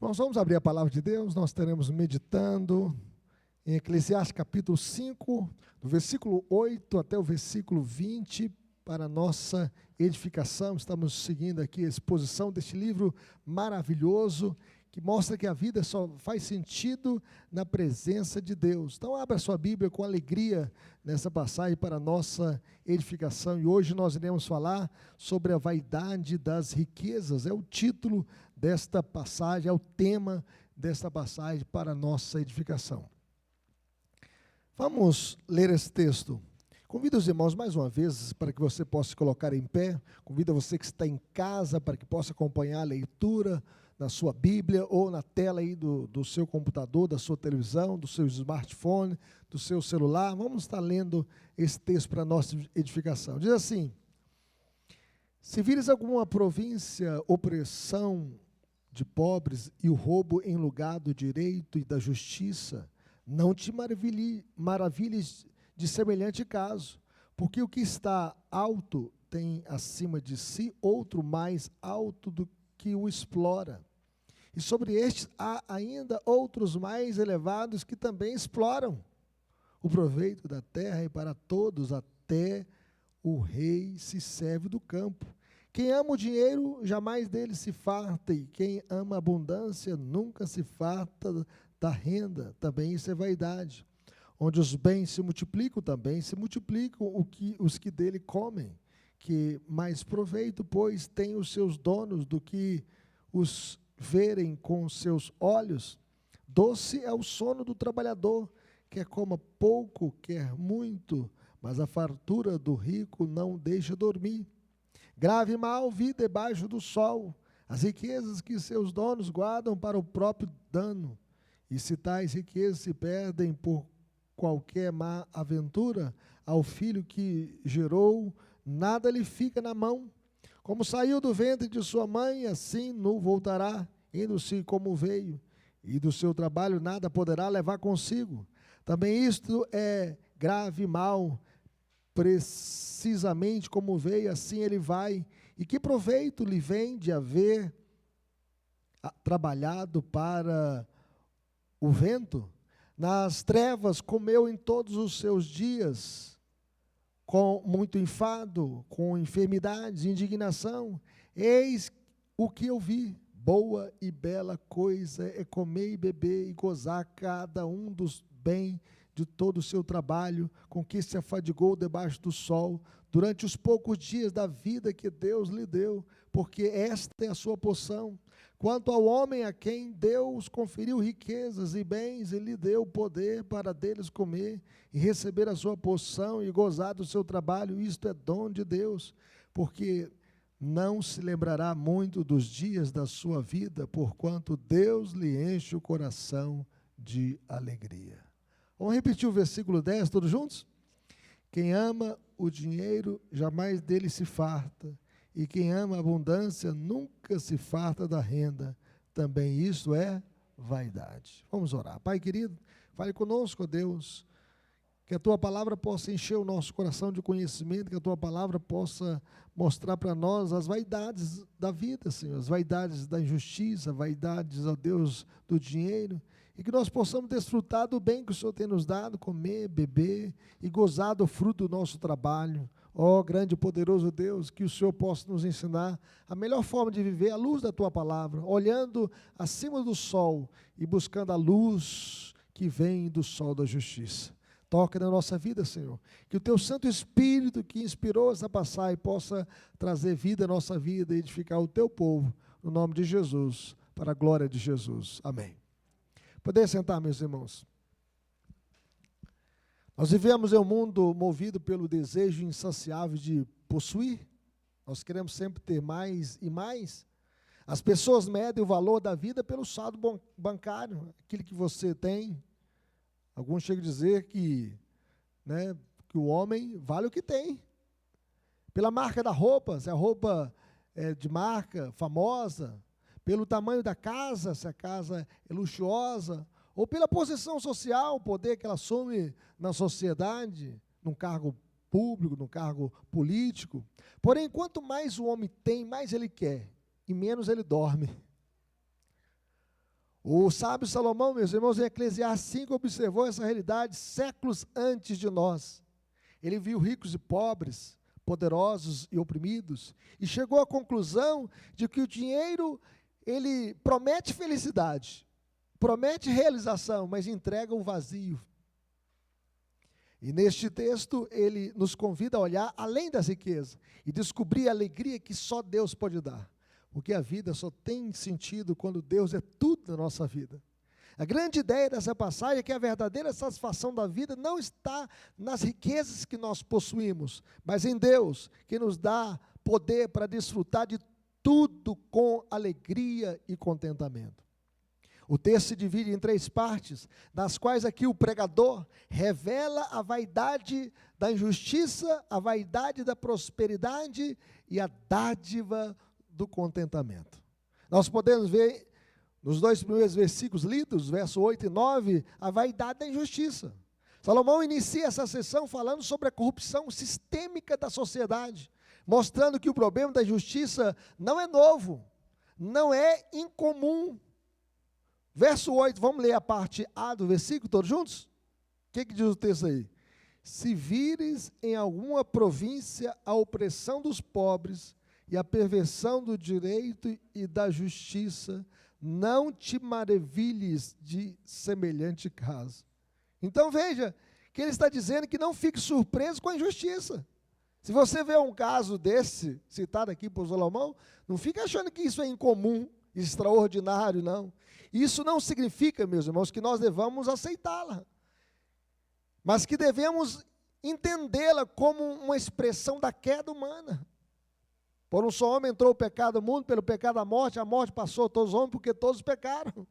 Nós vamos abrir a palavra de Deus, nós estaremos meditando em Eclesiastes capítulo 5, do versículo 8 até o versículo 20, para a nossa edificação. Estamos seguindo aqui a exposição deste livro maravilhoso, que mostra que a vida só faz sentido na presença de Deus. Então abra sua Bíblia com alegria nessa passagem para a nossa edificação. E hoje nós iremos falar sobre a vaidade das riquezas. É o título desta passagem, é o tema desta passagem para a nossa edificação. Vamos ler esse texto. Convido os irmãos mais uma vez para que você possa se colocar em pé. Convido você que está em casa para que possa acompanhar a leitura na sua Bíblia ou na tela aí do seu computador, da sua televisão, do seu smartphone, do seu celular. Vamos estar lendo esse texto para a nossa edificação. Diz assim: se vires alguma província opressão de pobres e o roubo em lugar do direito e da justiça, não te maravilhes de semelhante caso, porque o que está alto tem acima de si outro mais alto do que o explora. E sobre estes há ainda outros mais elevados que também exploram o proveito da terra, e para todos até o rei se serve do campo. Quem ama o dinheiro jamais dele se farta, e quem ama a abundância nunca se farta da renda. Também isso é vaidade. Onde os bens se multiplicam, também se multiplicam os que dele comem. Que mais proveito, pois, tem os seus donos do que os verem com seus olhos. Doce é o sono do trabalhador, quer coma pouco, quer muito, mas a fartura do rico não deixa dormir. Grave mal vi debaixo do sol, as riquezas que seus donos guardam para o próprio dano. E se tais riquezas se perdem por qualquer má aventura, ao filho que gerou, nada lhe fica na mão. Como saiu do ventre de sua mãe, assim nu voltará, indo-se como veio, e do seu trabalho nada poderá levar consigo. Também isto é grave mal, precisamente como veio, assim ele vai. E que proveito lhe vem de haver trabalhado para o vento? Nas trevas comeu em todos os seus dias, com muito enfado, com enfermidades, indignação. Eis o que eu vi: boa e bela coisa é comer e beber e gozar cada um dos bens de todo o seu trabalho, com que se afadigou debaixo do sol, durante os poucos dias da vida que Deus lhe deu, porque esta é a sua porção. Quanto ao homem a quem Deus conferiu riquezas e bens, e lhe deu poder para deles comer e receber a sua porção e gozar do seu trabalho, isto é dom de Deus, porque não se lembrará muito dos dias da sua vida, porquanto Deus lhe enche o coração de alegria. Vamos repetir o versículo 10, todos juntos? Quem ama o dinheiro, jamais dele se farta, e quem ama a abundância, nunca se farta da renda. Também isso é vaidade. Vamos orar. Pai querido, fale conosco, ó Deus, que a Tua palavra possa encher o nosso coração de conhecimento, que a Tua palavra possa mostrar para nós as vaidades da vida, Senhor, as vaidades da injustiça, vaidades, ó Deus, do dinheiro, e que nós possamos desfrutar do bem que o Senhor tem nos dado, comer, beber e gozar do fruto do nosso trabalho. Ó grande e poderoso Deus, que o Senhor possa nos ensinar a melhor forma de viver à luz da Tua palavra, olhando acima do sol e buscando a luz que vem do sol da justiça. Toca na nossa vida, Senhor, que o Teu Santo Espírito que inspirou essa passagem possa trazer vida à nossa vida e edificar o Teu povo, no nome de Jesus, para a glória de Jesus. Amém. Poder sentar, meus irmãos. Nós vivemos em um mundo movido pelo desejo insaciável de possuir. Nós queremos sempre ter mais e mais. As pessoas medem o valor da vida pelo saldo bancário, aquilo que você tem. Alguns chegam a dizer que o homem vale o que tem. Pela marca da roupa, se a roupa é de marca famosa, pelo tamanho da casa, se a casa é luxuosa, ou pela posição social, o poder que ela assume na sociedade, num cargo público, num cargo político. Porém, quanto mais o homem tem, mais ele quer, e menos ele dorme. O sábio Salomão, meus irmãos, em Eclesiastes 5, observou essa realidade séculos antes de nós. Ele viu ricos e pobres, poderosos e oprimidos, e chegou à conclusão de que o dinheiro, ele promete felicidade, promete realização, mas entrega o vazio. E neste texto, ele nos convida a olhar além das riquezas e descobrir a alegria que só Deus pode dar. Porque a vida só tem sentido quando Deus é tudo na nossa vida. A grande ideia dessa passagem é que a verdadeira satisfação da vida não está nas riquezas que nós possuímos, mas em Deus, que nos dá poder para desfrutar de tudo com alegria e contentamento. O texto se divide em 3 partes, das quais aqui o pregador revela a vaidade da injustiça, a vaidade da prosperidade e a dádiva do contentamento. Nós podemos ver nos 2 primeiros versículos lidos, versos 8 e 9, a vaidade da injustiça. Salomão inicia essa sessão falando sobre a corrupção sistêmica da sociedade, mostrando que o problema da injustiça não é novo, não é incomum. Verso 8, vamos ler a parte A do versículo, todos juntos? O que diz o texto aí? Se vires em alguma província a opressão dos pobres e a perversão do direito e da justiça, não te maravilhes de semelhante caso. Então veja, que ele está dizendo que não fique surpreso com a injustiça. Se você vê um caso desse, citado aqui por Salomão, não fique achando que isso é incomum, extraordinário, não. Isso não significa, meus irmãos, que nós devamos aceitá-la, mas que devemos entendê-la como uma expressão da queda humana. Por um só homem entrou o pecado no mundo, pelo pecado a morte passou a todos os homens, porque todos pecaram.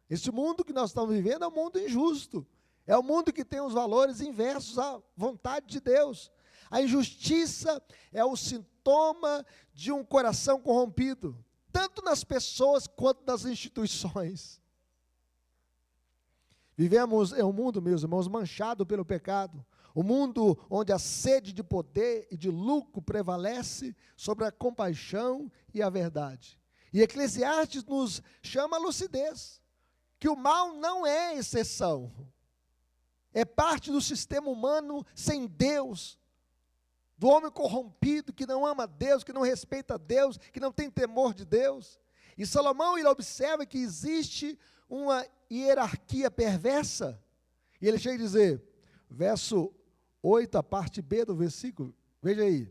Esse mundo que nós estamos vivendo é um mundo injusto, é um mundo que tem os valores inversos à vontade de Deus. A injustiça é o sintoma de um coração corrompido, tanto nas pessoas quanto nas instituições. Vivemos em um mundo, meus irmãos, manchado pelo pecado. Um mundo onde a sede de poder e de lucro prevalece sobre a compaixão e a verdade. E Eclesiastes nos chama a lucidez, que o mal não é exceção, é parte do sistema humano sem Deus, do homem corrompido, que não ama Deus, que não respeita Deus, que não tem temor de Deus. E Salomão, ele observa que existe uma hierarquia perversa, e ele chega a dizer, verso 8, a parte B do versículo, veja aí,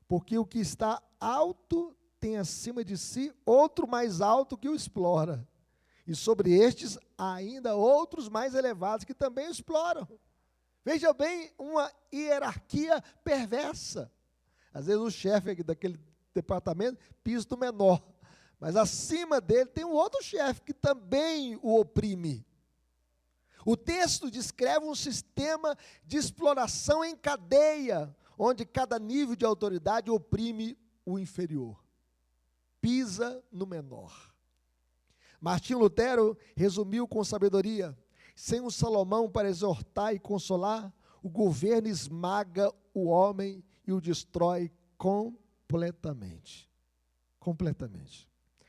porque o que está alto tem acima de si outro mais alto que o explora, e sobre estes ainda outros mais elevados que também o exploram. Veja bem, uma hierarquia perversa. Às vezes o chefe daquele departamento pisa do menor, mas acima dele tem um outro chefe que também o oprime. O texto descreve um sistema de exploração em cadeia, onde cada nível de autoridade oprime o inferior, pisa no menor. Martinho Lutero resumiu com sabedoria: sem um Salomão para exortar e consolar, o governo esmaga o homem e o destrói completamente. Completamente.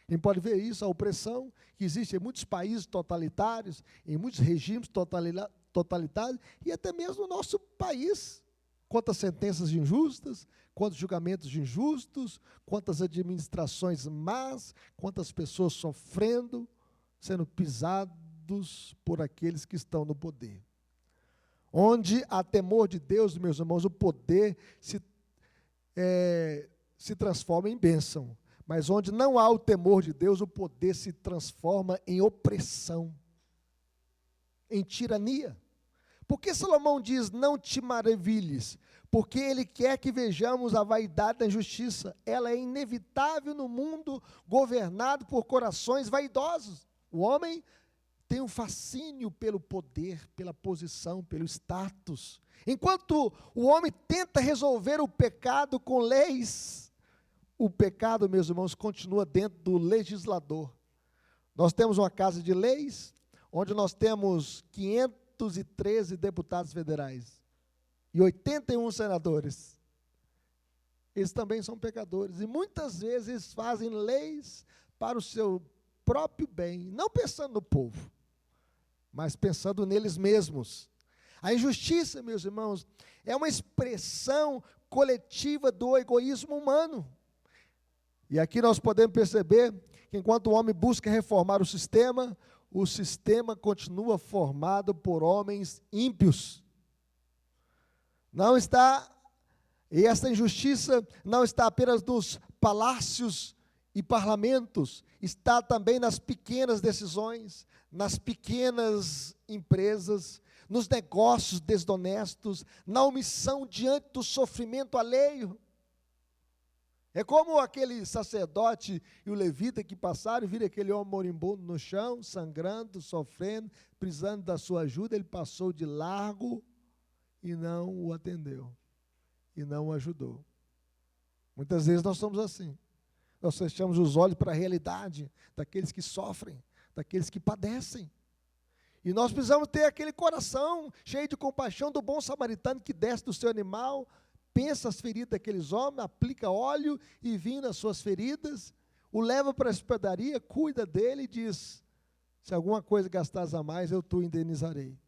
A gente pode ver isso, a opressão que existe em muitos países totalitários, em muitos regimes totalitários, e até mesmo no nosso país. Quantas sentenças injustas, quantos julgamentos injustos, quantas administrações más, quantas pessoas sofrendo, sendo pisados por aqueles que estão no poder. Onde há temor de Deus, meus irmãos, o poder se transforma em bênção. Mas onde não há o temor de Deus, o poder se transforma em opressão, em tirania. Por que Salomão diz, não te maravilhes? Porque ele quer que vejamos a vaidade da injustiça. Ela é inevitável no mundo governado por corações vaidosos. O homem tem um fascínio pelo poder, pela posição, pelo status. Enquanto o homem tenta resolver o pecado com leis, o pecado, meus irmãos, continua dentro do legislador. Nós temos uma casa de leis, onde nós temos 513 deputados federais e 81 senadores. Eles também são pecadores, e muitas vezes eles fazem leis para o seu próprio bem, não pensando no povo, mas pensando neles mesmos. A injustiça, meus irmãos, é uma expressão coletiva do egoísmo humano. E aqui nós podemos perceber que enquanto o homem busca reformar o sistema continua formado por homens ímpios. E essa injustiça não está apenas nos palácios e parlamentos, está também nas pequenas decisões, nas pequenas empresas, nos negócios desonestos, na omissão diante do sofrimento alheio. É como aquele sacerdote e o levita que passaram e viram aquele homem moribundo no chão, sangrando, sofrendo, precisando da sua ajuda. Ele passou de largo e não o atendeu, e não o ajudou. Muitas vezes nós somos assim. Nós fechamos os olhos para a realidade daqueles que sofrem, daqueles que padecem. E nós precisamos ter aquele coração cheio de compaixão do bom samaritano que desce do seu animal, pensa as feridas daqueles homens, aplica óleo e vinho nas suas feridas, o leva para a hospedaria, cuida dele e diz: se alguma coisa gastares a mais, eu te indenizarei.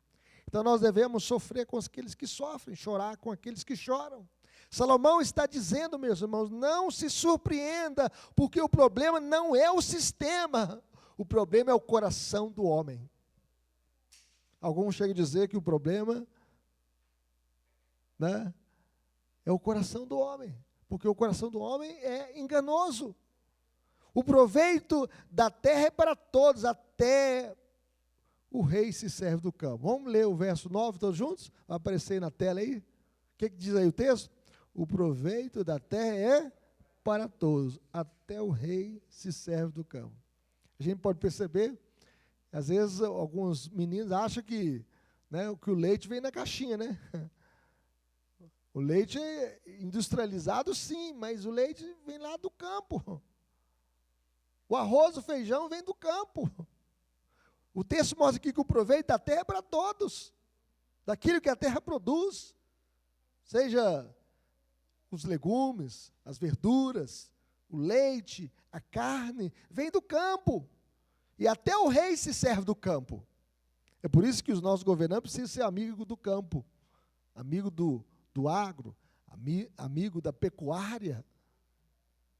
Então nós devemos sofrer com aqueles que sofrem, chorar com aqueles que choram. Salomão está dizendo, meus irmãos, não se surpreenda, porque o problema não é o sistema, o problema é o coração do homem. Alguns chegam a dizer que o problema, é o coração do homem, porque o coração do homem é enganoso. O proveito da terra é para todos, até o rei se serve do campo. Vamos ler o verso 9 todos juntos? Vai aparecer aí na tela aí. O que diz aí o texto? O proveito da terra é para todos, até o rei se serve do campo. A gente pode perceber, às vezes alguns meninos acham que o leite vem na caixinha, né? O leite é industrializado, sim, mas o leite vem lá do campo. O arroz, o feijão vem do campo. O texto mostra aqui que o proveito da terra é para todos, daquilo que a terra produz, seja os legumes, as verduras, o leite, a carne, vem do campo. E até o rei se serve do campo. É por isso que os nossos governantes precisam ser amigos do campo, amigo do agro, amigo da pecuária,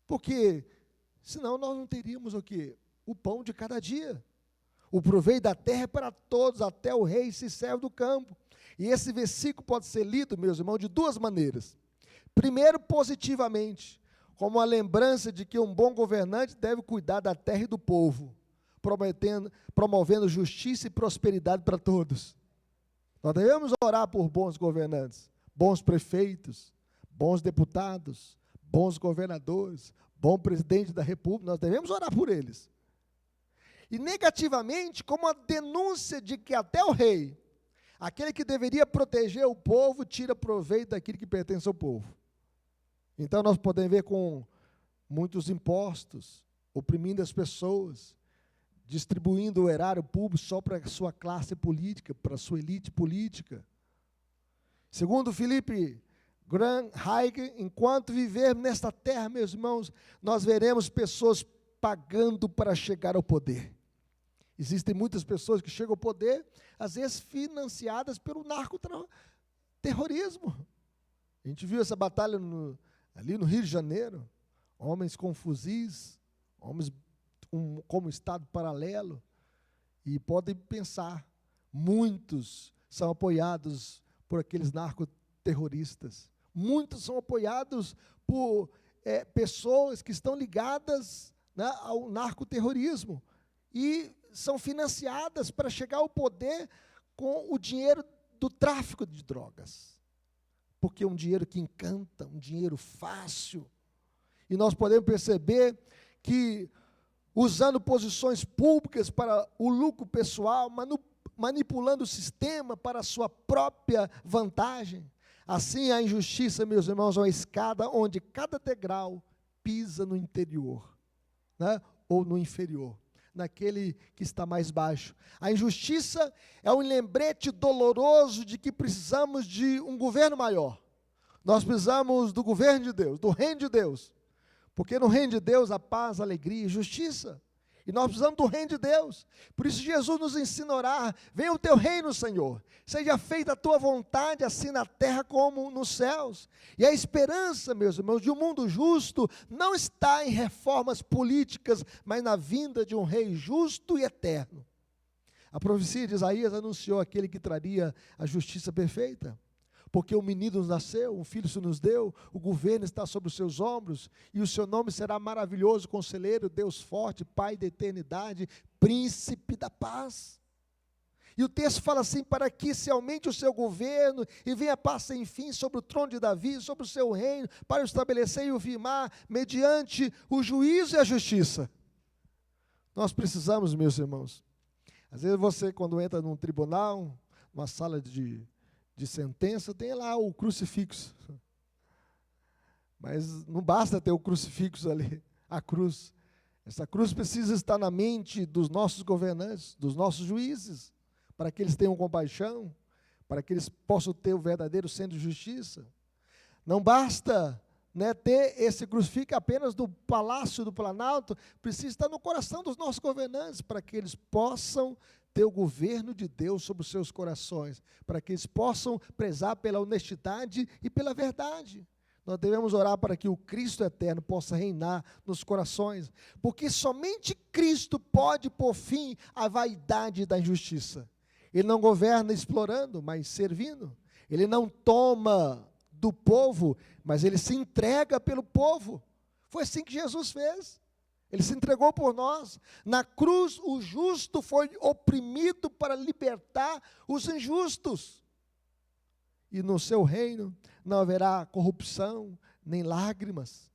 porque senão nós não teríamos o quê? O pão de cada dia. O proveito da terra é para todos, até o rei se serve do campo. E esse versículo pode ser lido, meus irmãos, de duas maneiras. Primeiro, positivamente, como a lembrança de que um bom governante deve cuidar da terra e do povo, promovendo justiça e prosperidade para todos. Nós devemos orar por bons governantes, bons prefeitos, bons deputados, bons governadores, bom presidente da república, nós devemos orar por eles. E negativamente, como a denúncia de que até o rei, aquele que deveria proteger o povo, tira proveito daquilo que pertence ao povo. Então nós podemos ver com muitos impostos, oprimindo as pessoas, distribuindo o erário público só para a sua classe política, para a sua elite política. Segundo Philippe Graham-Hayek, enquanto vivermos nesta terra, meus irmãos, nós veremos pessoas pagando para chegar ao poder. Existem muitas pessoas que chegam ao poder, às vezes financiadas pelo narcoterrorismo. A gente viu essa batalha ali no Rio de Janeiro, homens com fuzis, homens como Estado paralelo, e podem pensar, muitos são apoiados por aqueles narcoterroristas, muitos são apoiados por pessoas que estão ligadas ao narcoterrorismo, e são financiadas para chegar ao poder com o dinheiro do tráfico de drogas, porque é um dinheiro que encanta, um dinheiro fácil, e nós podemos perceber que, usando posições públicas para o lucro pessoal, manipulando o sistema para a sua própria vantagem, assim a injustiça, meus irmãos, é uma escada onde cada degrau pisa no interior, ou no inferior, naquele que está mais baixo. A injustiça é um lembrete doloroso de que precisamos de um governo maior. Nós precisamos do governo de Deus, do reino de Deus, porque no reino de Deus há paz, alegria e justiça. E nós precisamos do reino de Deus. Por isso Jesus nos ensina a orar: venha o teu reino, Senhor. Seja feita a tua vontade, assim na terra como nos céus. E a esperança, meus irmãos, de um mundo justo não está em reformas políticas, mas na vinda de um rei justo e eterno. A profecia de Isaías anunciou aquele que traria a justiça perfeita. Porque um menino nos nasceu, um filho se nos deu, o governo está sobre os seus ombros, e o seu nome será maravilhoso, conselheiro, Deus forte, Pai da eternidade, príncipe da paz. E o texto fala assim: para que se aumente o seu governo, e venha paz sem fim sobre o trono de Davi, sobre o seu reino, para o estabelecer e o firmar, mediante o juízo e a justiça. Nós precisamos, meus irmãos, às vezes você, quando entra num tribunal, numa sala de sentença, tem lá o crucifixo. Mas não basta ter o crucifixo ali, a cruz. Essa cruz precisa estar na mente dos nossos governantes, dos nossos juízes, para que eles tenham compaixão, para que eles possam ter o verdadeiro senso de justiça. Não basta, ter esse crucifixo apenas do palácio do Planalto, precisa estar no coração dos nossos governantes, para que eles possam ter o governo de Deus sobre os seus corações, para que eles possam prezar pela honestidade e pela verdade. Nós devemos orar para que o Cristo eterno possa reinar nos corações, porque somente Cristo pode pôr fim à vaidade da injustiça. Ele não governa explorando, mas servindo. Ele não toma do povo, mas ele se entrega pelo povo. Foi assim que Jesus fez. Ele se entregou por nós. Na cruz, o justo foi oprimido para libertar os injustos. E no seu reino não haverá corrupção, nem lágrimas.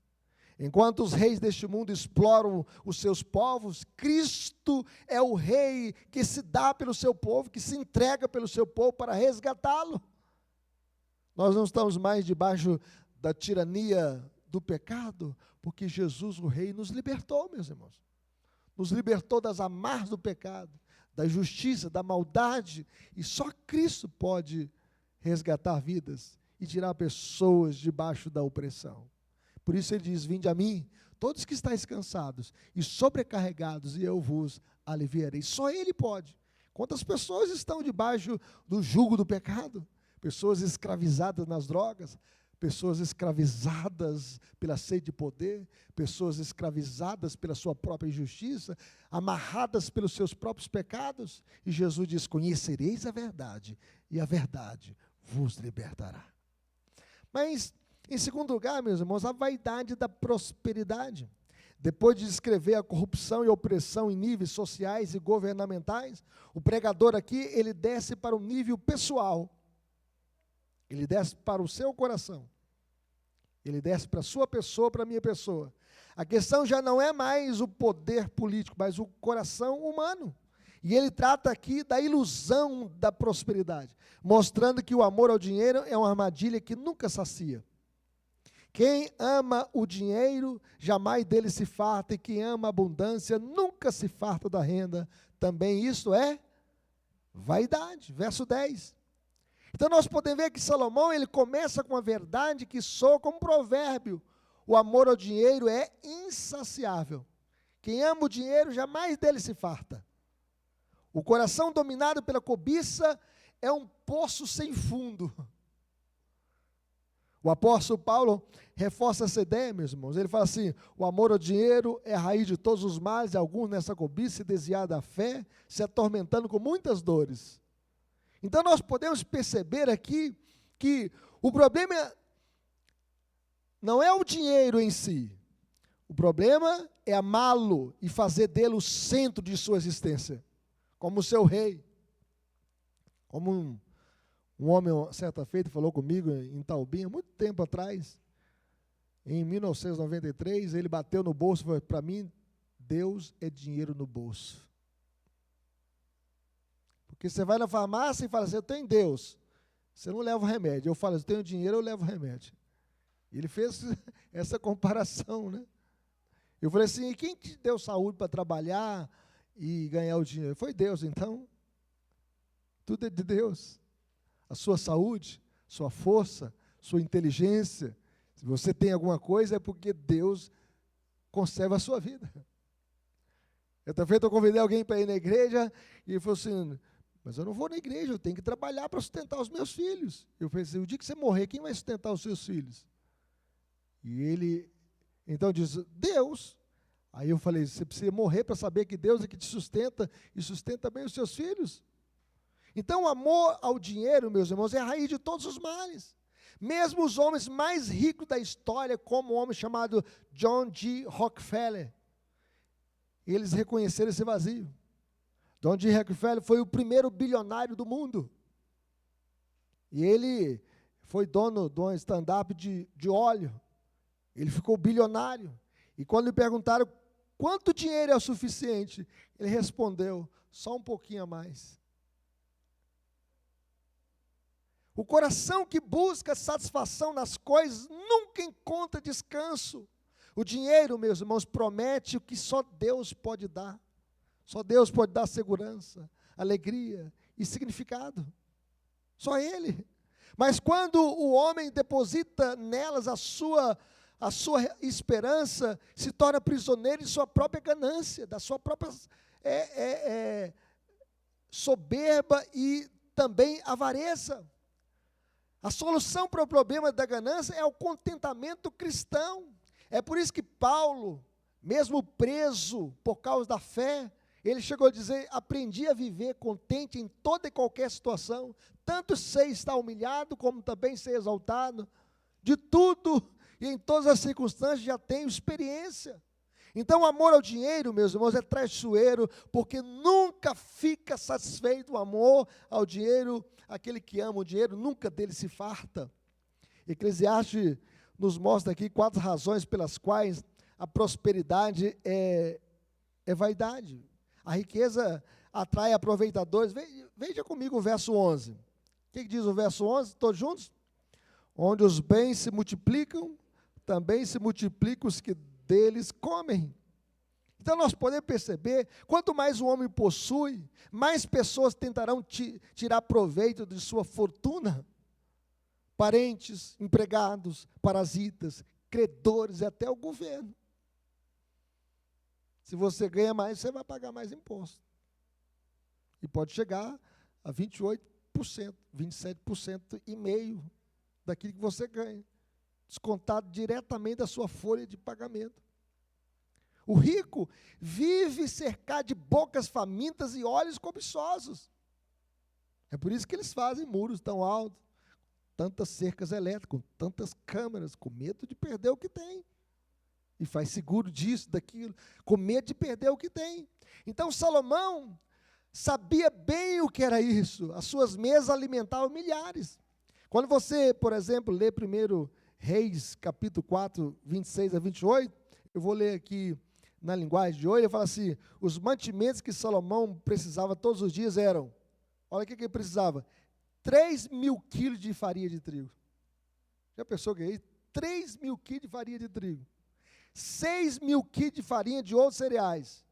Enquanto os reis deste mundo exploram os seus povos, Cristo é o rei que se dá pelo seu povo, que se entrega pelo seu povo para resgatá-lo. Nós não estamos mais debaixo da tirania do pecado, porque Jesus, o Rei, nos libertou, meus irmãos. Nos libertou das amarras do pecado, da injustiça, da maldade, e só Cristo pode resgatar vidas e tirar pessoas debaixo da opressão. Por isso ele diz: vinde a mim, todos que estáis cansados e sobrecarregados, e eu vos aliviarei. Só Ele pode. Quantas pessoas estão debaixo do jugo do pecado? Pessoas escravizadas nas drogas, pessoas escravizadas pela sede de poder, pessoas escravizadas pela sua própria injustiça, amarradas pelos seus próprios pecados. E Jesus diz: conhecereis a verdade, e a verdade vos libertará. Mas, em segundo lugar, meus irmãos, a vaidade da prosperidade. Depois de descrever a corrupção e a opressão em níveis sociais e governamentais, o pregador aqui, ele desce para o nível pessoal. Ele desce para o seu coração. Ele desce para a sua pessoa, para a minha pessoa. A questão já não é mais o poder político, mas o coração humano. E ele trata aqui da ilusão da prosperidade, mostrando que o amor ao dinheiro é uma armadilha que nunca sacia. Quem ama o dinheiro, jamais dele se farta, e quem ama a abundância, nunca se farta da renda. Também isso é vaidade. Verso 10. Então nós podemos ver que Salomão, ele começa com uma verdade que soa como um provérbio: o amor ao dinheiro é insaciável. Quem ama o dinheiro, jamais dele se farta. O coração dominado pela cobiça é um poço sem fundo. O apóstolo Paulo reforça essa ideia, meus irmãos. Ele fala assim: o amor ao dinheiro é a raiz de todos os males, e alguns nessa cobiça se desviar da fé, se atormentando com muitas dores. Então nós podemos perceber aqui que o problema não é o dinheiro em si. O problema é amá-lo e fazer dele o centro de sua existência, como o seu rei. Como um homem, certa feita, falou comigo em Taubinha, muito tempo atrás, em 1993, ele bateu no bolso e falou: para mim, Deus é dinheiro no bolso. Porque você vai na farmácia e fala assim: eu tenho Deus, você não leva o remédio. Eu falo: eu tenho dinheiro, eu levo o remédio. Ele fez essa comparação, né? Eu falei assim: e quem te deu saúde para trabalhar e ganhar o dinheiro? Foi Deus. Então, tudo é de Deus. A sua saúde, sua força, sua inteligência. Se você tem alguma coisa, é porque Deus conserva a sua vida. Outra feita eu convidei alguém para ir na igreja, e ele falou assim, mas eu não vou na igreja, eu tenho que trabalhar para sustentar os meus filhos. Eu pensei, o dia que você morrer, quem vai sustentar os seus filhos? E ele, então diz, Deus. Aí eu falei, você precisa morrer para saber que Deus é que te sustenta, e sustenta bem os seus filhos. Então o amor ao dinheiro, meus irmãos, é a raiz de todos os males. Mesmo os homens mais ricos da história, como um homem chamado John G. Rockefeller, eles reconheceram esse vazio. John G. Rockefeller foi o primeiro bilionário do mundo. E ele foi dono de um stand-up de óleo. Ele ficou bilionário. E quando lhe perguntaram quanto dinheiro é o suficiente, ele respondeu, só um pouquinho a mais. O coração que busca satisfação nas coisas nunca encontra descanso. O dinheiro, meus irmãos, promete o que só Deus pode dar. Só Deus pode dar segurança, alegria e significado. Só Ele. Mas quando o homem deposita nelas a sua esperança, se torna prisioneiro de sua própria ganância, da sua própria soberba e também avareza. A solução para o problema da ganância é o contentamento cristão. É por isso que Paulo, mesmo preso por causa da fé, ele chegou a dizer, aprendi a viver contente em toda e qualquer situação, tanto sei estar humilhado, como também ser exaltado, de tudo e em todas as circunstâncias já tenho experiência. Então o amor ao dinheiro, meus irmãos, é traiçoeiro, porque nunca fica satisfeito. O amor ao dinheiro, aquele que ama o dinheiro, nunca dele se farta. Eclesiastes nos mostra aqui 4 razões pelas quais a prosperidade é vaidade. A riqueza atrai aproveitadores. Veja comigo o verso 11. O que diz o verso 11? Todos juntos? Onde os bens se multiplicam, também se multiplicam os que deles comem. Então nós podemos perceber, quanto mais o homem possui, mais pessoas tentarão tirar proveito de sua fortuna. Parentes, empregados, parasitas, credores e até o governo. Se você ganha mais, você vai pagar mais imposto. E pode chegar a 28%, 27% e meio daquilo que você ganha, descontado diretamente da sua folha de pagamento. O rico vive cercado de bocas famintas e olhos cobiçosos. É por isso que eles fazem muros tão altos, tantas cercas elétricas, tantas câmeras, com medo de perder o que tem. E faz seguro disso, daquilo, com medo de perder o que tem. Então Salomão sabia bem o que era isso. As suas mesas alimentavam milhares. Quando você, por exemplo, lê 1 Reis, capítulo 4, 26 a 28, eu vou ler aqui na linguagem de hoje, ele fala assim, os mantimentos que Salomão precisava todos os dias eram, olha o que ele precisava, 3.000 quilos de farinha de trigo. Já pensou que é isso? 3.000 quilos de farinha de trigo. 6.000 quilos de farinha de outros cereais.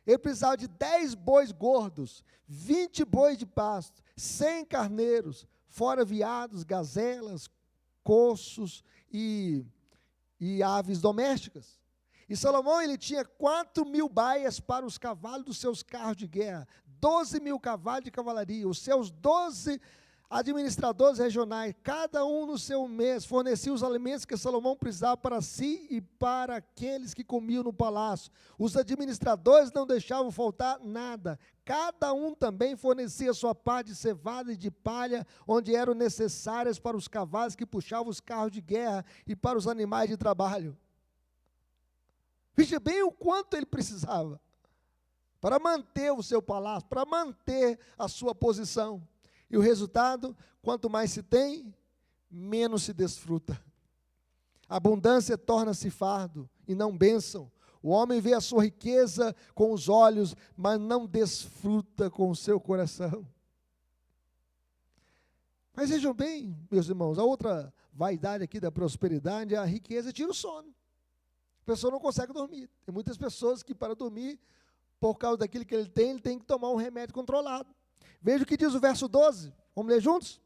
Ele precisava de 10 bois gordos, 20 bois de pasto, 100 carneiros, fora veados, gazelas, coços e aves domésticas. E Salomão, ele tinha 4.000 baias para os cavalos dos seus carros de guerra, 12.000 cavalos de cavalaria, os seus 12 administradores regionais, cada um no seu mês, fornecia os alimentos que Salomão precisava para si e para aqueles que comiam no palácio. Os administradores não deixavam faltar nada. Cada um também fornecia sua parte de cevada e de palha, onde eram necessárias para os cavalos que puxavam os carros de guerra e para os animais de trabalho. Veja bem o quanto ele precisava para manter o seu palácio, para manter a sua posição. E o resultado, quanto mais se tem, menos se desfruta. A abundância torna-se fardo e não bênção. O homem vê a sua riqueza com os olhos, mas não desfruta com o seu coração. Mas vejam bem, meus irmãos, a outra vaidade aqui da prosperidade é a riqueza tira o sono. A pessoa não consegue dormir. Tem muitas pessoas que para dormir, por causa daquilo que ele tem que tomar um remédio controlado. Veja o que diz o verso 12. Vamos ler juntos?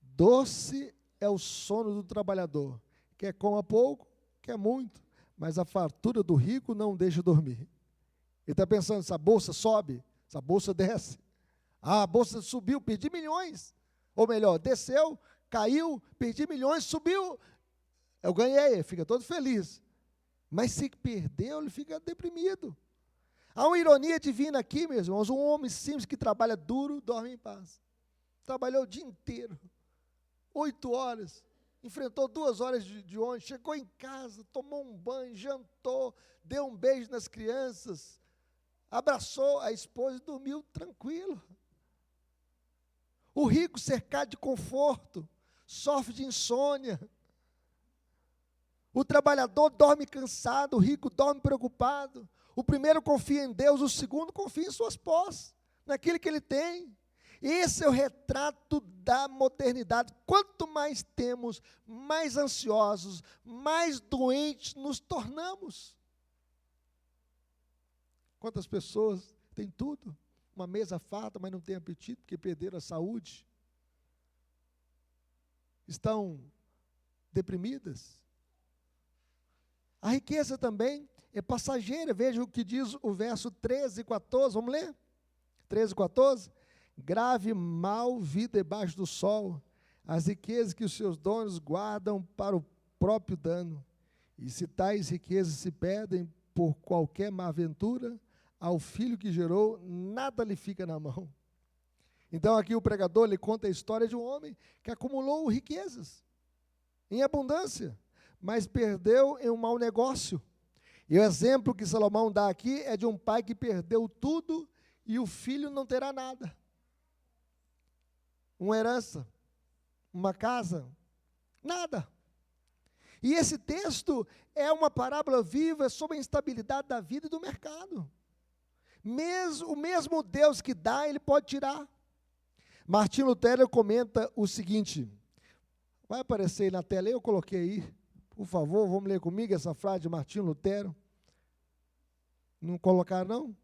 Doce é o sono do trabalhador, quer coma pouco, quer muito, mas a fartura do rico não deixa dormir. Ele está pensando, essa bolsa sobe, essa bolsa desce. Ah, a bolsa subiu, perdi milhões. Ou melhor, desceu, caiu, perdi milhões, subiu, eu ganhei, ele fica todo feliz. Mas se perdeu, ele fica deprimido. Há uma ironia divina aqui, meus irmãos, um homem simples que trabalha duro, dorme em paz. Trabalhou o dia inteiro, 8 horas, enfrentou 2 horas de ônibus, chegou em casa, tomou um banho, jantou, deu um beijo nas crianças, abraçou a esposa e dormiu tranquilo. O rico, cercado de conforto, sofre de insônia. O trabalhador dorme cansado, o rico dorme preocupado. O primeiro confia em Deus, o segundo confia em suas posses, naquilo que ele tem. Esse é o retrato da modernidade. Quanto mais temos, mais ansiosos, mais doentes nos tornamos. Quantas pessoas têm tudo? Uma mesa farta, mas não têm apetite, porque perderam a saúde. Estão deprimidas. A riqueza também é passageira. Veja o que diz o verso 13 e 14. Vamos ler? 13 e 14. Grave mal vi debaixo do sol as riquezas que os seus donos guardam para o próprio dano. E se tais riquezas se perdem por qualquer má aventura, ao filho que gerou, nada lhe fica na mão. Então aqui o pregador ele conta a história de um homem que acumulou riquezas em abundância, mas perdeu em um mau negócio. E o exemplo que Salomão dá aqui é de um pai que perdeu tudo e o filho não terá nada. Uma herança, uma casa, nada. E esse texto é uma parábola viva sobre a instabilidade da vida e do mercado. O mesmo Deus que dá, ele pode tirar. Martinho Lutero comenta o seguinte, vai aparecer aí na tela, eu coloquei aí, por favor, vamos ler comigo essa frase de Martinho Lutero. Não colocaram, não?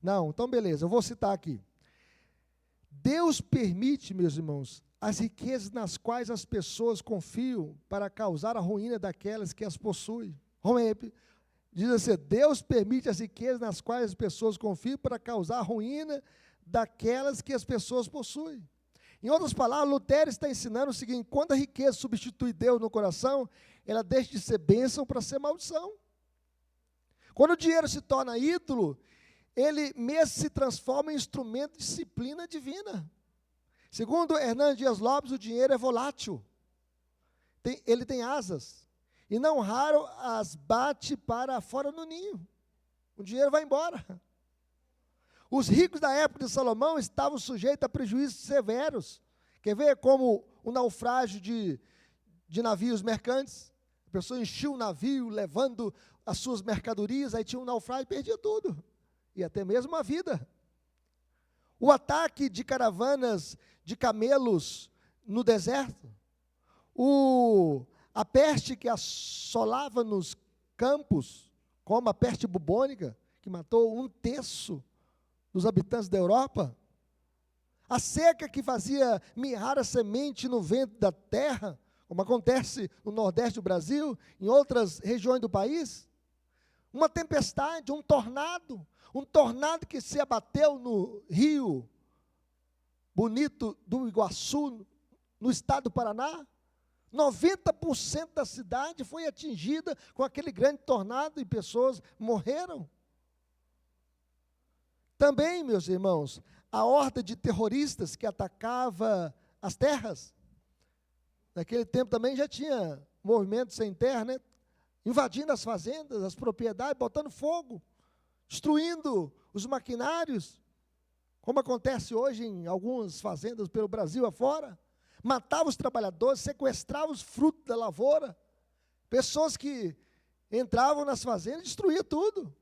Não, então beleza, eu vou citar aqui. Deus permite, meus irmãos, as riquezas nas quais as pessoas confiam para causar a ruína daquelas que as possuem. Diz assim, Deus permite as riquezas nas quais as pessoas confiam para causar a ruína daquelas que as pessoas possuem. Em outras palavras, Lutero está ensinando o seguinte, quando a riqueza substitui Deus no coração, ela deixa de ser bênção para ser maldição. Quando o dinheiro se torna ídolo, ele mesmo se transforma em instrumento de disciplina divina. Segundo Hernando Dias Lopes, o dinheiro é volátil. Ele tem asas. E não raro as bate para fora do ninho. O dinheiro vai embora. Os ricos da época de Salomão estavam sujeitos a prejuízos severos. Quer ver como o naufrágio de navios mercantes? A pessoa enchia o navio, levando as suas mercadorias, aí tinha um naufrágio e perdia tudo. E até mesmo a vida. O ataque de caravanas de camelos no deserto. A peste que assolava nos campos, como a peste bubônica, que matou 1/3 dos habitantes da Europa. A seca que fazia mirrar a semente no vento da terra, como acontece no Nordeste do Brasil, em outras regiões do país. Uma tempestade, um tornado que se abateu no rio bonito do Iguaçu, no estado do Paraná. 90% da cidade foi atingida com aquele grande tornado e pessoas morreram. Também, meus irmãos, a horda de terroristas que atacava as terras. Naquele tempo também já tinha movimento sem terra, né? Invadindo as fazendas, as propriedades, botando fogo, destruindo os maquinários, como acontece hoje em algumas fazendas pelo Brasil afora. Matava os trabalhadores, sequestrava os frutos da lavoura. Pessoas que entravam nas fazendas e destruíam tudo.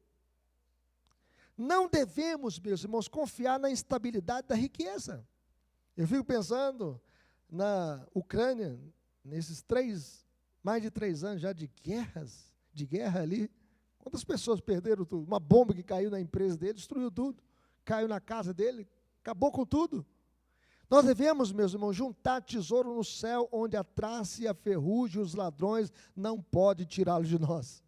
Não devemos, meus irmãos, confiar na instabilidade da riqueza. Eu fico pensando na Ucrânia, nesses mais de 3 anos já de guerra ali. Quantas pessoas perderam tudo? Uma bomba que caiu na empresa dele, destruiu tudo. Caiu na casa dele, acabou com tudo. Nós devemos, meus irmãos, juntar tesouro no céu, onde a traça e a ferrugem, os ladrões, não podem tirá-lo de nós.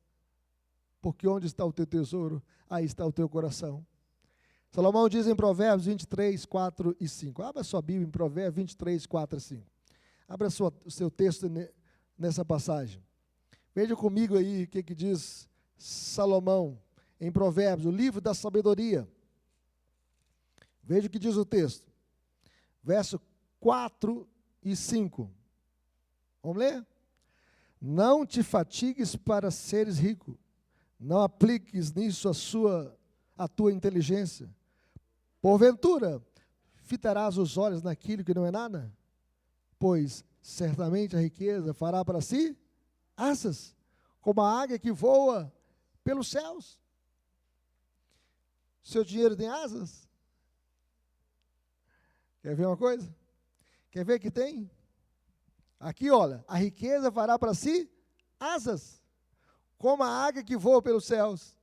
porque onde está o teu tesouro, aí está o teu coração. Salomão diz em Provérbios 23, 4 e 5. Abra sua Bíblia em Provérbios 23, 4 e 5. Abra o seu texto nessa passagem. Veja comigo aí o que diz Salomão em Provérbios, o livro da sabedoria. Veja o que diz o texto. Verso 4 e 5. Vamos ler? Não te fatigues para seres rico. Não apliques nisso a tua inteligência. Porventura, fitarás os olhos naquilo que não é nada? Pois certamente a riqueza fará para si asas, como a águia que voa pelos céus. Seu dinheiro tem asas? Quer ver uma coisa? Quer ver que tem? Aqui, olha, a riqueza fará para si asas, como a águia que voa pelos céus.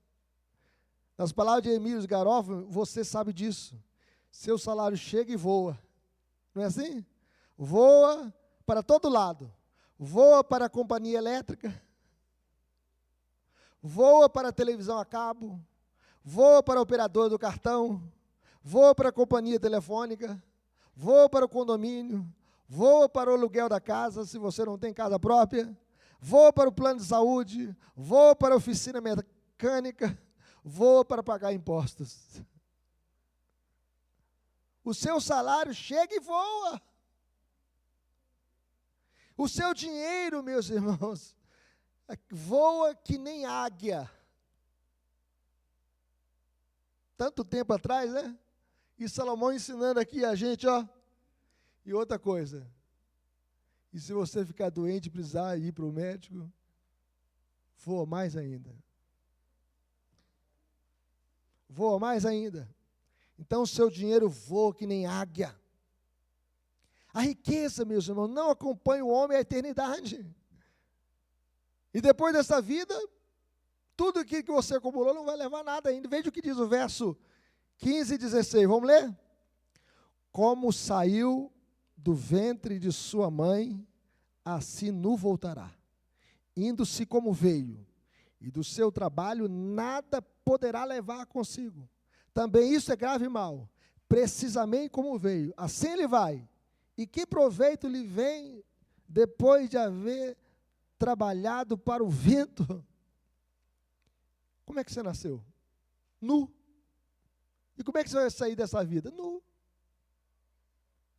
Nas palavras de Emílio Garófalo, você sabe disso. Seu salário chega e voa. Não é assim? Voa para todo lado. Voa para a companhia elétrica. Voa para a televisão a cabo. Voa para a operadora do cartão. Voa para a companhia telefônica. Voa para o condomínio. Voa para o aluguel da casa, se você não tem casa própria. Voa para o plano de saúde. Voa para a oficina mecânica. Voa para pagar impostos. O seu salário chega e voa. O seu dinheiro, meus irmãos, voa que nem águia. Tanto tempo atrás, né? E Salomão ensinando aqui a gente, ó. E outra coisa. E se você ficar doente e precisar ir para o médico, voa mais ainda. Voa mais ainda. Então o seu dinheiro voa que nem águia. A riqueza, meus irmãos, não acompanha o homem à eternidade. E depois dessa vida, tudo aquilo que você acumulou não vai levar nada ainda. Veja o que diz o verso 15 e 16. Vamos ler? Como saiu do ventre de sua mãe, assim nu voltará. Indo-se como veio. E do seu trabalho nada poderá levar consigo. Também isso é grave e mal. Precisamente como veio, assim ele vai. E que proveito lhe vem depois de haver trabalhado para o vento? Como é que você nasceu? Nu. E como é que você vai sair dessa vida? Nu.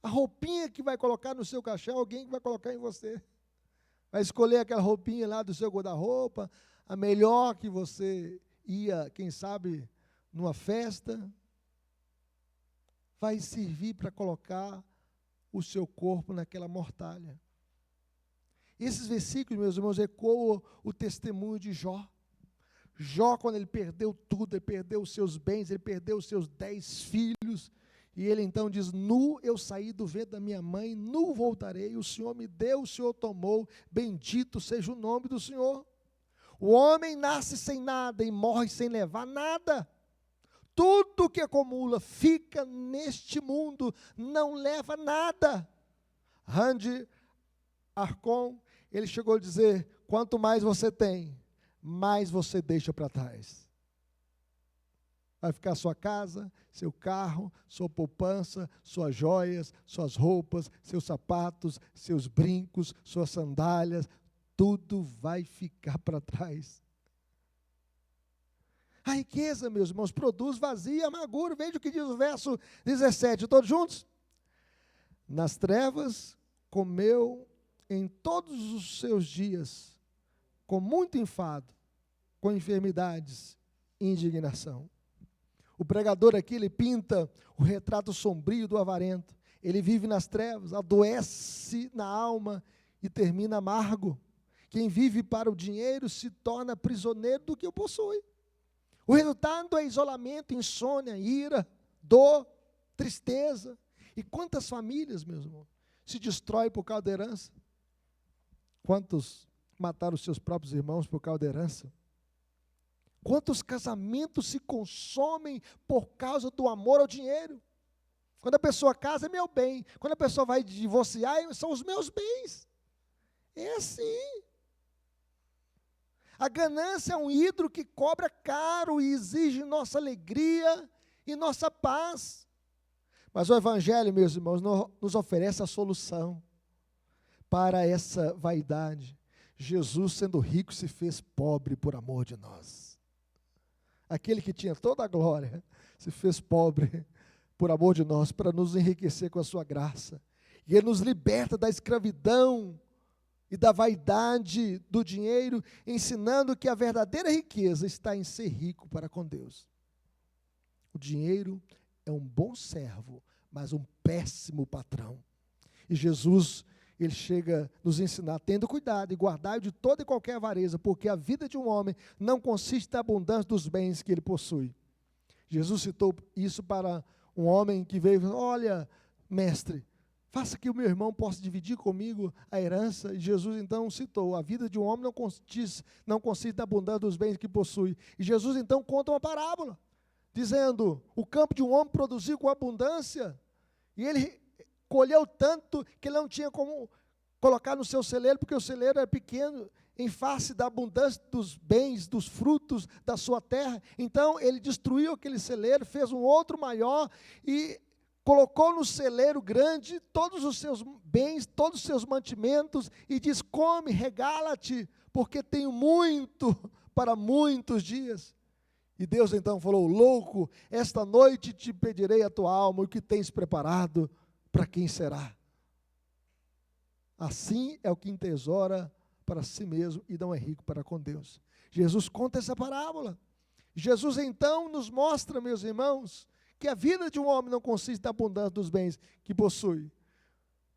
A roupinha que vai colocar no seu caixão, alguém que vai colocar em você. Vai escolher aquela roupinha lá do seu guarda-roupa, a melhor que você ia, quem sabe, numa festa. Vai servir para colocar o seu corpo naquela mortalha. Esses versículos, meus irmãos, ecoam o testemunho de Jó. Jó, quando ele perdeu tudo, ele perdeu os seus bens, ele perdeu os seus 10 filhos, e ele então diz: nu eu saí do ventre da minha mãe, nu voltarei, o Senhor me deu, o Senhor tomou, bendito seja o nome do Senhor. O homem nasce sem nada e morre sem levar nada. Tudo que acumula fica neste mundo, não leva nada. Randy Arcon, ele chegou a dizer: quanto mais você tem, mais você deixa para trás. Vai ficar sua casa, seu carro, sua poupança, suas joias, suas roupas, seus sapatos, seus brincos, suas sandálias, tudo vai ficar para trás. A riqueza, meus irmãos, produz vazio e amargura. Veja o que diz o verso 17, todos juntos? Nas trevas comeu em todos os seus dias, com muito enfado, com enfermidades e indignação. O pregador aqui, ele pinta o retrato sombrio do avarento. Ele vive nas trevas, adoece na alma e termina amargo. Quem vive para o dinheiro se torna prisioneiro do que o possui. O resultado é isolamento, insônia, ira, dor, tristeza. E quantas famílias, meus irmãos, se destroem por causa da herança? Quantos mataram os seus próprios irmãos por causa da herança? Quantos casamentos se consomem por causa do amor ao dinheiro? Quando a pessoa casa, é meu bem. Quando a pessoa vai divorciar, são os meus bens. É assim. A ganância é um ídolo que cobra caro e exige nossa alegria e nossa paz. Mas o Evangelho, meus irmãos, nos oferece a solução para essa vaidade. Jesus, sendo rico, se fez pobre por amor de nós. Aquele que tinha toda a glória, se fez pobre por amor de nós, para nos enriquecer com a sua graça. E Ele nos liberta da escravidão e da vaidade do dinheiro, ensinando que a verdadeira riqueza está em ser rico para com Deus. O dinheiro é um bom servo, mas um péssimo patrão. E Jesus, Ele chega a nos ensinar, tendo cuidado e guardai de toda e qualquer avareza, porque a vida de um homem não consiste na abundância dos bens que ele possui. Jesus citou isso para um homem que veio e falou: olha, mestre, faça que o meu irmão possa dividir comigo a herança. E Jesus então citou: a vida de um homem não consiste na abundância dos bens que possui. E Jesus então conta uma parábola, dizendo: o campo de um homem produziu com abundância, e ele colheu tanto que ele não tinha como colocar no seu celeiro, porque o celeiro era pequeno, em face da abundância dos bens, dos frutos da sua terra. Então ele destruiu aquele celeiro, fez um outro maior e colocou no celeiro grande todos os seus bens, todos os seus mantimentos, e diz: come, regala-te, porque tenho muito para muitos dias. E Deus então falou: louco, esta noite te pedirei a tua alma, o que tens preparado, para quem será? Assim é o que entesoura para si mesmo e não é rico para com Deus. Jesus conta essa parábola. Jesus então nos mostra, meus irmãos, que a vida de um homem não consiste na abundância dos bens que possui.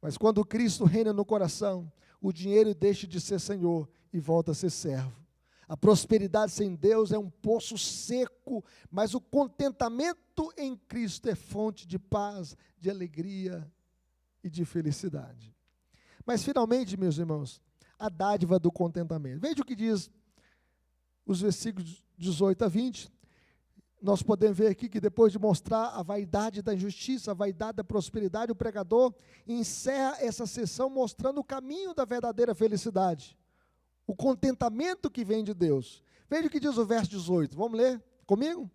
Mas quando Cristo reina no coração, o dinheiro deixa de ser senhor e volta a ser servo. A prosperidade sem Deus é um poço seco, mas o contentamento em Cristo é fonte de paz, de alegria e de felicidade. Mas finalmente, meus irmãos, a dádiva do contentamento. Veja o que diz os versículos 18 a 20. Nós podemos ver aqui que depois de mostrar a vaidade da injustiça, a vaidade da prosperidade, o pregador encerra essa sessão mostrando o caminho da verdadeira felicidade, o contentamento que vem de Deus. Veja o que diz o verso 18, vamos ler comigo?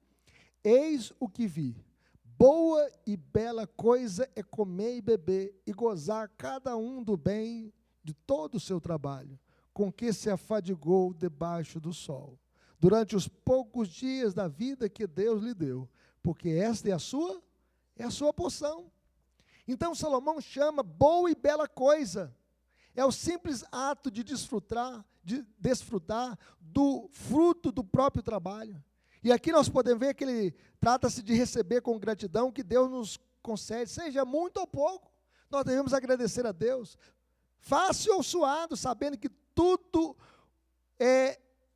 Eis o que vi, boa e bela coisa é comer e beber, e gozar cada um do bem de todo o seu trabalho, com que se afadigou debaixo do sol, durante os poucos dias da vida que Deus lhe deu, porque esta é a sua porção. Então Salomão chama boa e bela coisa, é o simples ato de desfrutar do fruto do próprio trabalho. E aqui nós podemos ver que ele trata-se de receber com gratidão que Deus nos concede, seja muito ou pouco, nós devemos agradecer a Deus, fácil ou suado, sabendo que tudo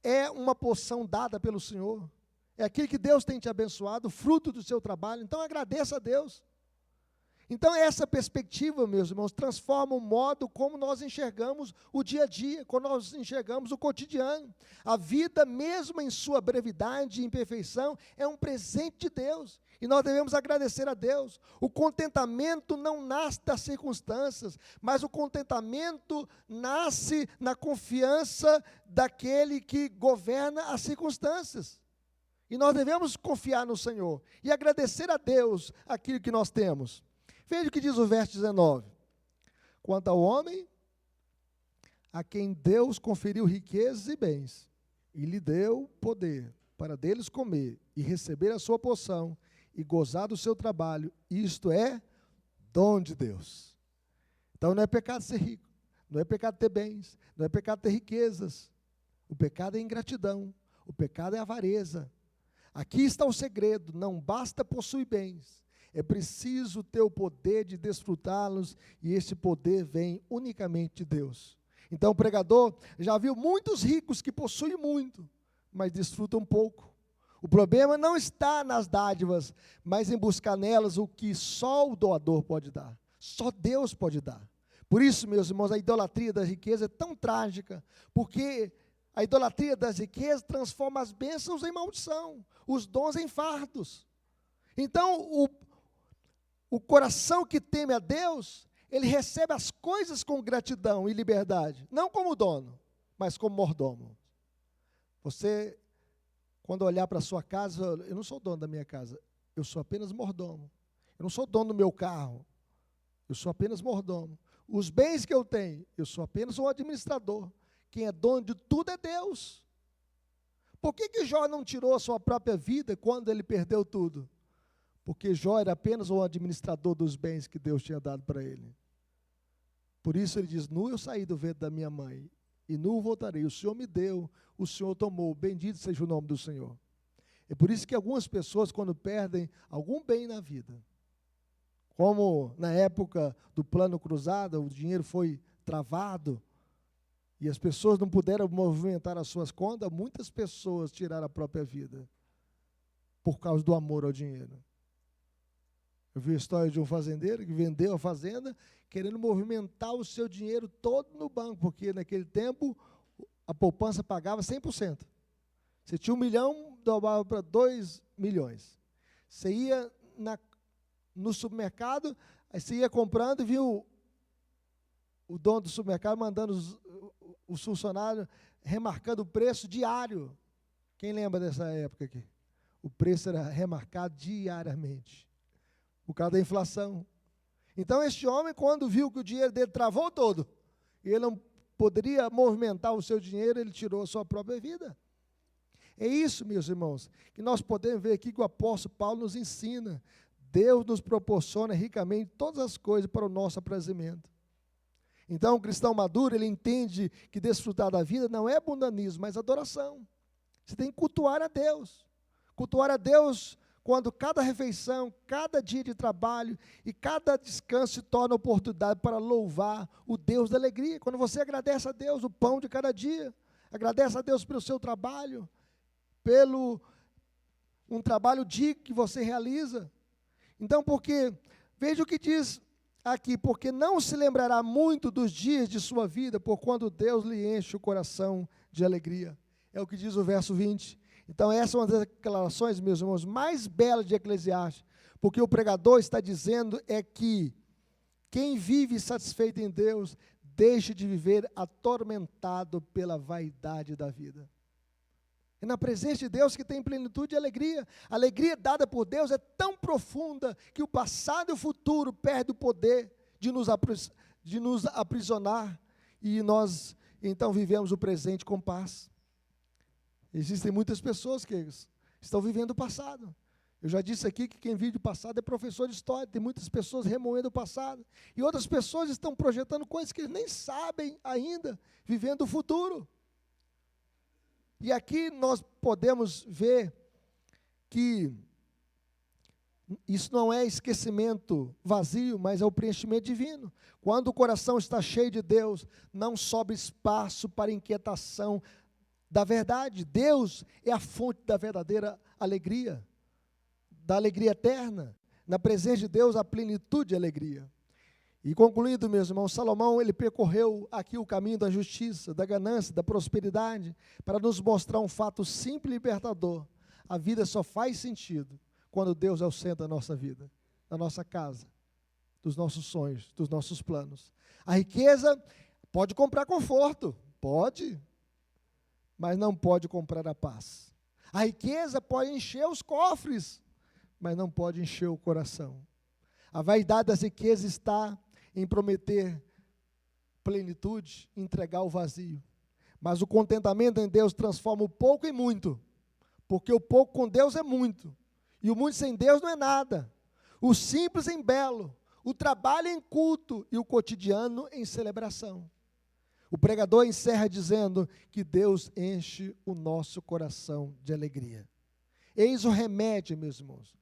é uma porção dada pelo Senhor, é aquilo que Deus tem te abençoado, fruto do seu trabalho. Então agradeça a Deus. Então essa perspectiva, meus irmãos, transforma o modo como nós enxergamos o dia a dia, como nós enxergamos o cotidiano. A vida, mesmo em sua brevidade e imperfeição, é um presente de Deus, e nós devemos agradecer a Deus. O contentamento não nasce das circunstâncias, mas o contentamento nasce na confiança daquele que governa as circunstâncias. E nós devemos confiar no Senhor e agradecer a Deus aquilo que nós temos. Veja o que diz o verso 19. Quanto ao homem, a quem Deus conferiu riquezas e bens, e lhe deu poder para deles comer e receber a sua porção e gozar do seu trabalho, isto é dom de Deus. Então não é pecado ser rico, não é pecado ter bens, não é pecado ter riquezas. O pecado é ingratidão, o pecado é avareza. Aqui está o segredo: não basta possuir bens, é preciso ter o poder de desfrutá-los, e esse poder vem unicamente de Deus. Então o pregador já viu muitos ricos que possuem muito, mas desfrutam pouco. O problema não está nas dádivas, mas em buscar nelas o que só o doador pode dar, só Deus pode dar. Por isso, meus irmãos, a idolatria da riqueza é tão trágica, porque a idolatria das riquezas transforma as bênçãos em maldição, os dons em fardos. Então, o coração que teme a Deus, ele recebe as coisas com gratidão e liberdade, não como dono, mas como mordomo. Você, quando olhar para a sua casa, eu não sou dono da minha casa, eu sou apenas mordomo. Eu não sou dono do meu carro, eu sou apenas mordomo. Os bens que eu tenho, eu sou apenas um administrador. Quem é dono de tudo é Deus. Por que Jó não tirou a sua própria vida quando ele perdeu tudo? Porque Jó era apenas um administrador dos bens que Deus tinha dado para ele. Por isso ele diz, nu eu saí do ventre da minha mãe, e nu voltarei. O Senhor me deu, o Senhor tomou, bendito seja o nome do Senhor. É por isso que algumas pessoas, quando perdem algum bem na vida, como na época do plano cruzado, o dinheiro foi travado, e as pessoas não puderam movimentar as suas contas, muitas pessoas tiraram a própria vida, por causa do amor ao dinheiro. Eu vi a história de um fazendeiro que vendeu a fazenda, querendo movimentar o seu dinheiro todo no banco, porque naquele tempo a poupança pagava 100%. Você tinha 1 milhão, dobrava para 2 milhões. Você ia no supermercado, aí você ia comprando e viu o dono do supermercado mandando os funcionários remarcando o preço diário. Quem lembra dessa época aqui? O preço era remarcado diariamente, por causa da inflação. Então, este homem, quando viu que o dinheiro dele travou todo, e ele não poderia movimentar o seu dinheiro, ele tirou a sua própria vida. É isso, meus irmãos, que nós podemos ver aqui que o apóstolo Paulo nos ensina. Deus nos proporciona ricamente todas as coisas para o nosso aprazimento. Então, o cristão maduro, ele entende que desfrutar da vida não é mundanismo, mas adoração. Você tem que cultuar a Deus. Cultuar a Deus quando cada refeição, cada dia de trabalho e cada descanso se torna oportunidade para louvar o Deus da alegria. Quando você agradece a Deus o pão de cada dia, agradece a Deus pelo seu trabalho, pelo um trabalho digno que você realiza. Então, veja o que diz aqui, porque não se lembrará muito dos dias de sua vida, por quando Deus lhe enche o coração de alegria. É o que diz o verso 20. Então, essa é uma das declarações, meus irmãos, mais belas de Eclesiastes, porque o pregador está dizendo é que quem vive satisfeito em Deus, deixa de viver atormentado pela vaidade da vida. É na presença de Deus que tem plenitude e alegria. A alegria dada por Deus é tão profunda que o passado e o futuro perdem o poder de nos aprisionar, e nós então vivemos o presente com paz. Existem muitas pessoas que estão vivendo o passado. Eu já disse aqui que quem vive o passado é professor de história. Tem muitas pessoas remoendo o passado. E outras pessoas estão projetando coisas que eles nem sabem ainda, vivendo o futuro. E aqui nós podemos ver que isso não é esquecimento vazio, mas é o preenchimento divino. Quando o coração está cheio de Deus, não sobra espaço para inquietação da verdade. Deus é a fonte da verdadeira alegria, da alegria eterna. Na presença de Deus, a plenitude de alegria. E concluindo, meus irmãos, Salomão, ele percorreu aqui o caminho da justiça, da ganância, da prosperidade, para nos mostrar um fato simples e libertador. A vida só faz sentido quando Deus é o centro da nossa vida, da nossa casa, dos nossos sonhos, dos nossos planos. A riqueza pode comprar conforto, pode, mas não pode comprar a paz. A riqueza pode encher os cofres, mas não pode encher o coração. A vaidade das riquezas está em prometer plenitude, entregar o vazio. Mas o contentamento em Deus transforma o pouco em muito, porque o pouco com Deus é muito, e o muito sem Deus não é nada. O simples em belo, o trabalho em culto e o cotidiano em celebração. O pregador encerra dizendo que Deus enche o nosso coração de alegria. Eis o remédio, meus irmãos.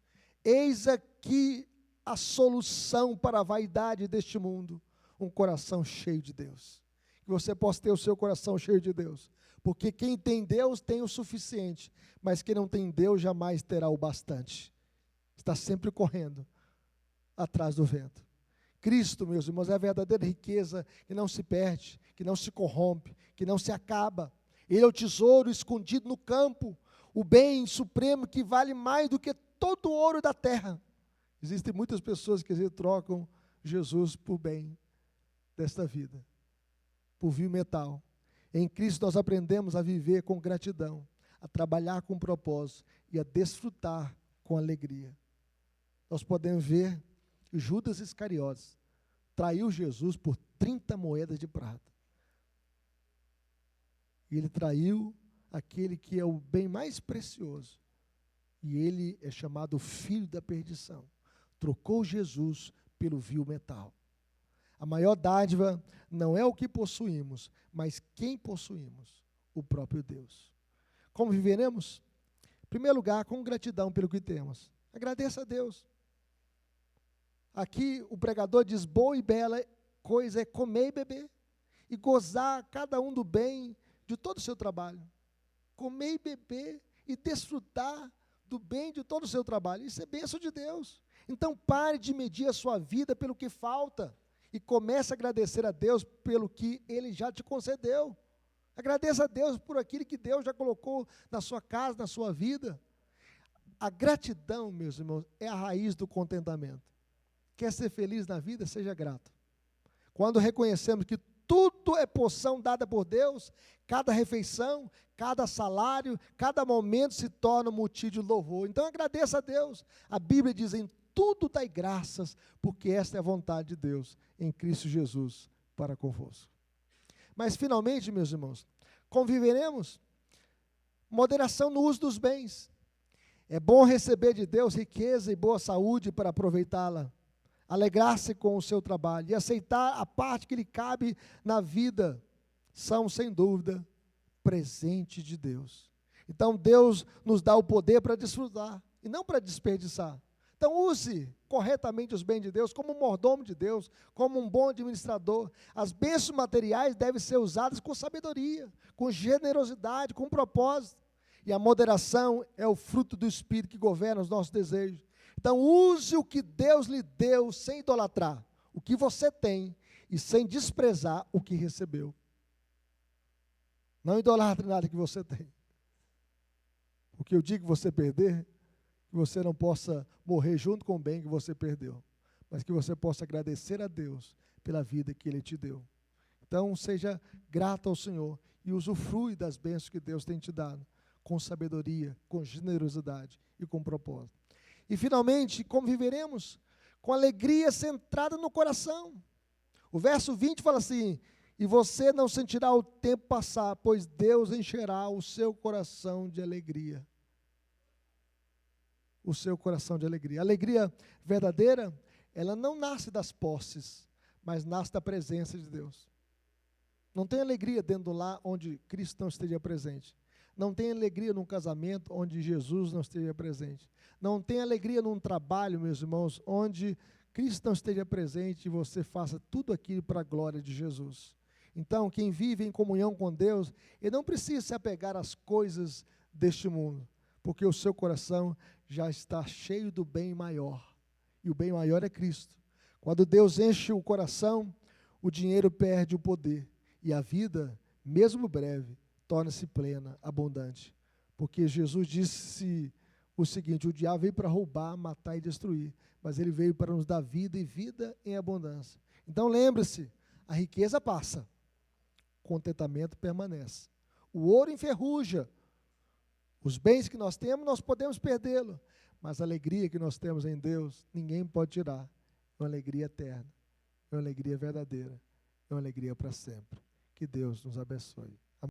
Eis aqui a solução para a vaidade deste mundo, um coração cheio de Deus. Que você possa ter o seu coração cheio de Deus, porque quem tem Deus tem o suficiente, mas quem não tem Deus jamais terá o bastante. Está sempre correndo atrás do vento. Cristo, meus irmãos, é a verdadeira riqueza que não se perde, que não se corrompe, que não se acaba. Ele é o tesouro escondido no campo, o bem supremo que vale mais do que todo o ouro da terra. Existem muitas pessoas que trocam Jesus por bem desta vida, por vil metal. Em Cristo nós aprendemos a viver com gratidão, a trabalhar com propósito e a desfrutar com alegria. Nós podemos ver que Judas Iscariotes traiu Jesus por 30 moedas de prata. E ele traiu aquele que é o bem mais precioso. E ele é chamado filho da perdição. Trocou Jesus pelo vil metal. A maior dádiva não é o que possuímos, mas quem possuímos, o próprio Deus. Como viveremos? Em primeiro lugar, com gratidão pelo que temos. Agradeça a Deus. Aqui o pregador diz: boa e bela coisa é comer e beber, e gozar cada um do bem de todo o seu trabalho. Comer e beber e desfrutar do bem de todo o seu trabalho. Isso é bênção de Deus. Então pare de medir a sua vida pelo que falta e comece a agradecer a Deus pelo que Ele já te concedeu. Agradeça a Deus por aquilo que Deus já colocou na sua casa, na sua vida. A gratidão, meus irmãos, é a raiz do contentamento. Quer ser feliz na vida? Seja grato. Quando reconhecemos que tudo é porção dada por Deus, cada refeição, cada salário, cada momento se torna um motivo de louvor. Então agradeça a Deus. A Bíblia diz: em tudo dai graças, porque esta é a vontade de Deus, em Cristo Jesus, para convosco. Mas finalmente, meus irmãos, conviveremos moderação no uso dos bens. É bom receber de Deus riqueza e boa saúde para aproveitá-la, alegrar-se com o seu trabalho e aceitar a parte que lhe cabe na vida, são, sem dúvida, presente de Deus. Então Deus nos dá o poder para desfrutar e não para desperdiçar. Então use corretamente os bens de Deus, como um mordomo de Deus, como um bom administrador. As bênçãos materiais devem ser usadas com sabedoria, com generosidade, com propósito. E a moderação é o fruto do Espírito que governa os nossos desejos. Então use o que Deus lhe deu sem idolatrar o que você tem e sem desprezar o que recebeu. Não idolatre nada que você tem. Porque o dia que você perder, que você não possa morrer junto com o bem que você perdeu, mas que você possa agradecer a Deus pela vida que Ele te deu. Então, seja grato ao Senhor e usufrui das bênçãos que Deus tem te dado, com sabedoria, com generosidade e com propósito. E, finalmente, como viveremos? Com alegria centrada no coração. O verso 20 fala assim: e você não sentirá o tempo passar, pois Deus encherá o seu coração de alegria. O seu coração de alegria. A alegria verdadeira, ela não nasce das posses, mas nasce da presença de Deus. Não tem alegria dentro do lar onde Cristo não esteja presente. Não tem alegria num casamento onde Jesus não esteja presente. Não tem alegria num trabalho, meus irmãos, onde Cristo não esteja presente e você faça tudo aquilo para a glória de Jesus. Então, quem vive em comunhão com Deus, ele não precisa se apegar às coisas deste mundo, porque o seu coração já está cheio do bem maior, e o bem maior é Cristo. Quando Deus enche o coração, o dinheiro perde o poder, e a vida, mesmo breve, torna-se plena, abundante. Porque Jesus disse o seguinte: o diabo veio para roubar, matar e destruir, mas ele veio para nos dar vida e vida em abundância. Então lembre-se, a riqueza passa, o contentamento permanece. O ouro enferruja, os bens que nós temos, nós podemos perdê-lo, mas a alegria que nós temos em Deus, ninguém pode tirar. É uma alegria eterna, é uma alegria verdadeira, é uma alegria para sempre. Que Deus nos abençoe.